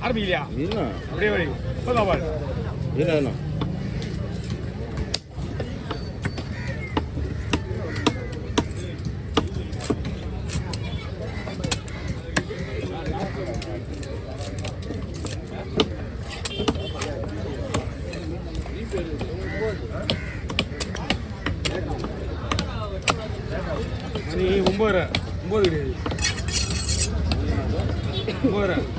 ஆரம்பிக்கலையா அப்படியே வரை இப்போதான் என்ன மணி 9:30 கிடையாது 9:30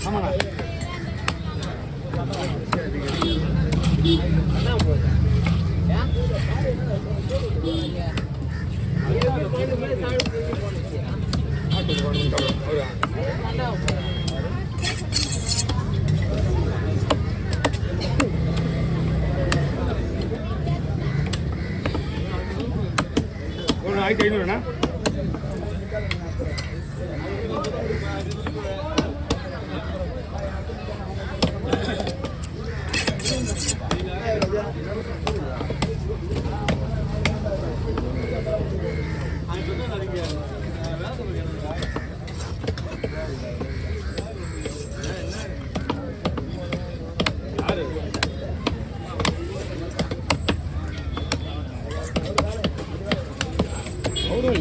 ஆமாண்ணா ஒரு 1500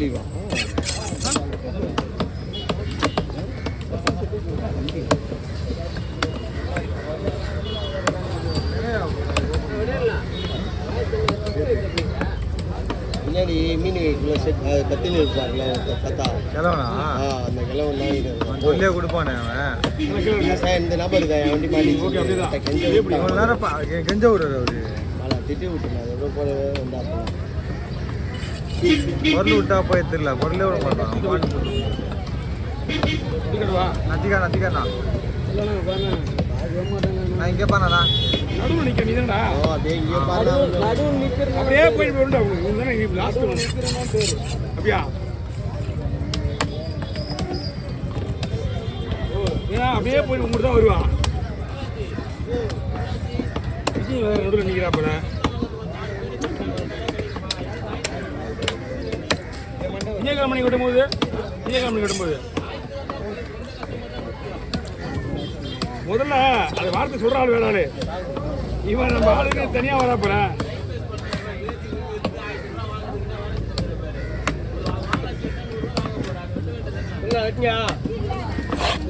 லீவா பின்னாடி மீன் கத்தின்னு இருப்பார்ல கத்தா கிழவனா அந்த கிழவன் தான் சொல்லியே கொடுப்பானே அவன் இந்த நம்பருக்கு வண்டி மாட்டி இவ்வளோ நேரம் கெஞ்ச விடுறாரு அவரு மழை திட்டி விட்டுருந்தேன் அது எவ்வளோ போலவே வந்தாப்பா பொருள் விட்டா போய் தெரியல பொருளே விட மாட்டான் நத்திக்காண்ணா நான் இங்கே பாண்ணா நடுவில் நிற்க நீ தான்டா நடுவில் நிற்கிற அப்படியே போய் லாஸ்ட் அப்படியா அப்படியே போய் உங்கள்கிட்ட தான் வருவான் விஜய் வேறு நடுவில் நிற்கிறாப்பல விஜயகாமணி கட்டும்போது முதல்ல அது வார்த்தை சொல்ற ஆள் வேறாளு இவன் நம்ம ஆளுக்கு தனியா வராப்பற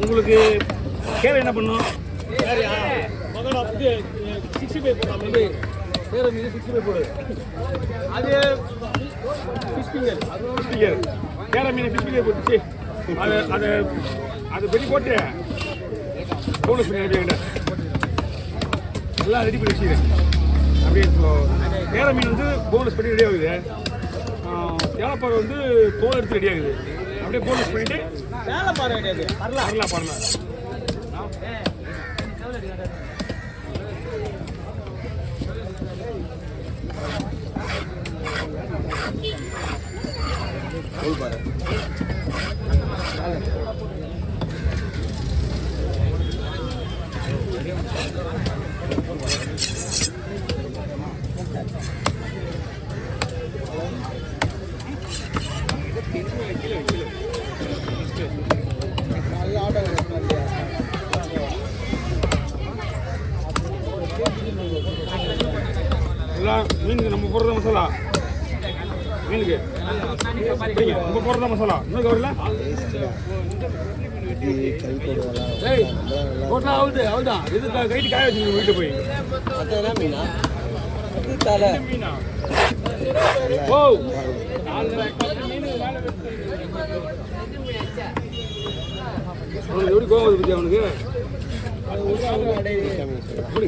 உங்களுக்கு கேர என்ன பண்ணும் 65 போடலாம் வேற மீது 65 போடு அது கேர மீன் பிஸ்பிங்கர் போட்டுச்சு அது பெரிய போட்டு போனஸ் பண்ணி அனுப்பிக்கிட்ட எல்லாம் ரெடி பண்ணி வச்சுக்கிறேன் அப்படியே கேர மீன் வந்து போனஸ் பண்ணி ரெடி ஆகுது ஏலப்பாறை வந்து தோல் எடுத்து ரெடி ஆகுது அப்படியே போனஸ் பண்ணிட்டு ஏலப்பாறை கிடையாது வரலாம் மீனுக்கு நம்ம போடுற மசாலா மீனுக்கு நம்ம போடுற மசாலா இன்னும் கவரில் போட்டா அவ்வளோதான் இது கைட்டு காய வச்சுருங்க வீட்டு போய் மீனா மீனா ஓ அவனுக்கு எப்படி கோவம் வருது அவனுக்கு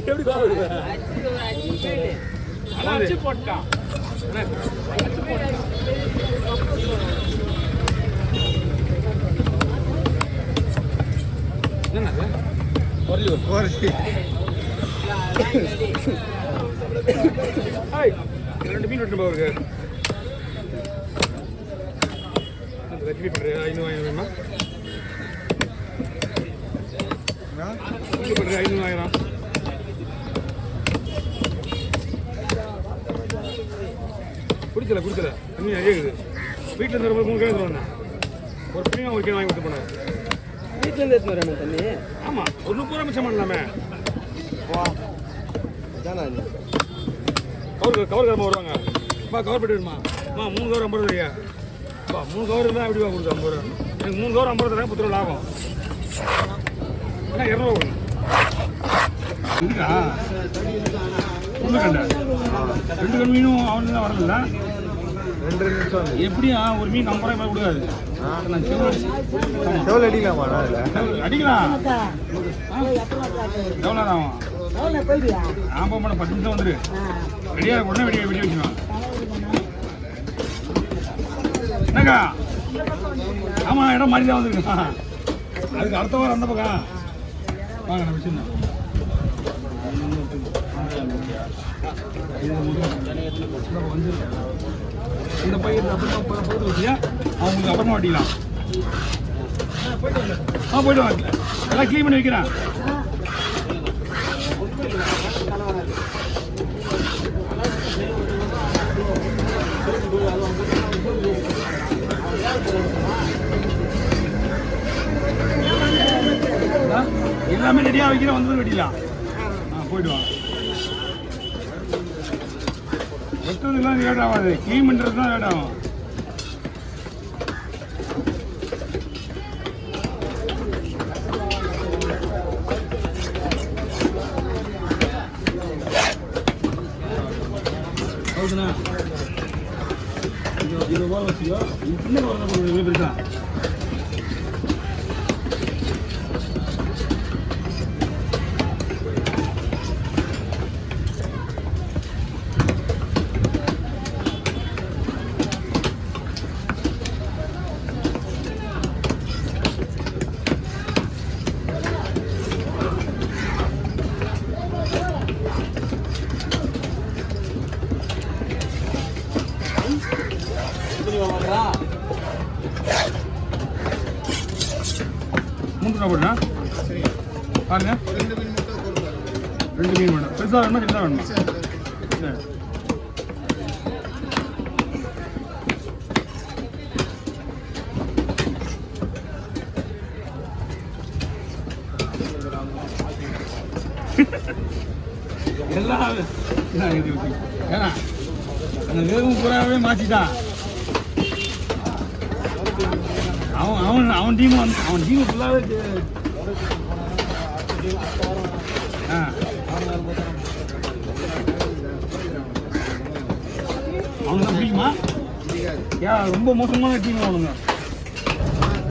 எப்படி கோவம் வருது அடிச்சு போட்டான் என்னது குறைச்சி 2 மீன் விட்டு போகுது எப்படி பண்ணுறது 500 வேணுமா எப்படி பண்ணுறது 500 குடிக்கல தண்ணி நிறைய இருக்குது வீட்டில் இருந்து வரும்போது 3 கிலோ எடுத்து வந்தேன் ஒரு பிள்ளைங்க 1 கிலோ வாங்கி கொடுத்து போனார் வீட்டிலேருந்து எடுத்துன்னு வரேன் தண்ணி ஆமாம் ஒரு 30 ரூபா மிச்சம் பண்ணலாமே வா இதானா நீ கவர் கரமாக வருவாங்க கவர் போட்டு வருமா 3 கவர் 50 ரூபாய்யா 3 கவர் இருந்தால் எப்படி கொடுத்து 50 ரூபா எனக்கு 3 கவர் 50 ரூபா 10 ரூபா லாபம் ஏன்னா 200 ரூபா கொடுங்க இதுக்கா உருளைக்கண்டை 2 கண் மீனும் அவனுக்கு தான் வரதில்ல 2 நிமிஷம் எப்படியா ஒரு மீன் 50 ரூபாய் கொடுக்காது நான் செவல் அடிக்கலாமாண்ணா அதில் அடிக்கலாம் எவ்வளோ ஆகும் நான் போக மாட்டேன் 10 நிமிஷம் வந்துரு ரெடியாக உடனே வெடி வச்சுக்கலாம் என்னக்கா ஆமாம் இடம் மாறி தான் வந்துருக்கா அதுக்கு அடுத்த வாரம் அந்த பக்கம் வாங்க நான் வச்சுருந்தேன் இந்த பையன் அப்புறமா போட்டு வச்சியா அவங்களுக்கு அப்புறமா வட்டிக்கலாம் போயிட்டு வாங்க எல்லாம் க்ளீன் பண்ணி வைக்கிறேன் எல்லாமே ரெடியாக வைக்கிறேன் வந்து வெட்டிடலாம் போயிட்டு வாங்க வெட்டுறதுலாம் லேட் ஆகாது க்ளீன் பண்ணுறது தான் லேட் ஆகும் ಹೌದಾ ಇದು ಬರವಸಿಯೋ ಇನ್ನೇ ಬರಬೇಕು ಬಿಡ್ತಾ மூணு போடுண்ணா பாருங்க 2 மீன் வேணும் பெருசாக வேணுமா சின்னதாக வேணுமா சரி எல்லாம் ஏன்னா அந்த வேகம் பூராவே மாற்றிட்டான் அவன் டீம் வந்து அவன் டீம் ஃபுல்லாகவே அவனுக்கு தான் பிடிக்குமா ரொம்ப மோசமான டீம் அவனுங்க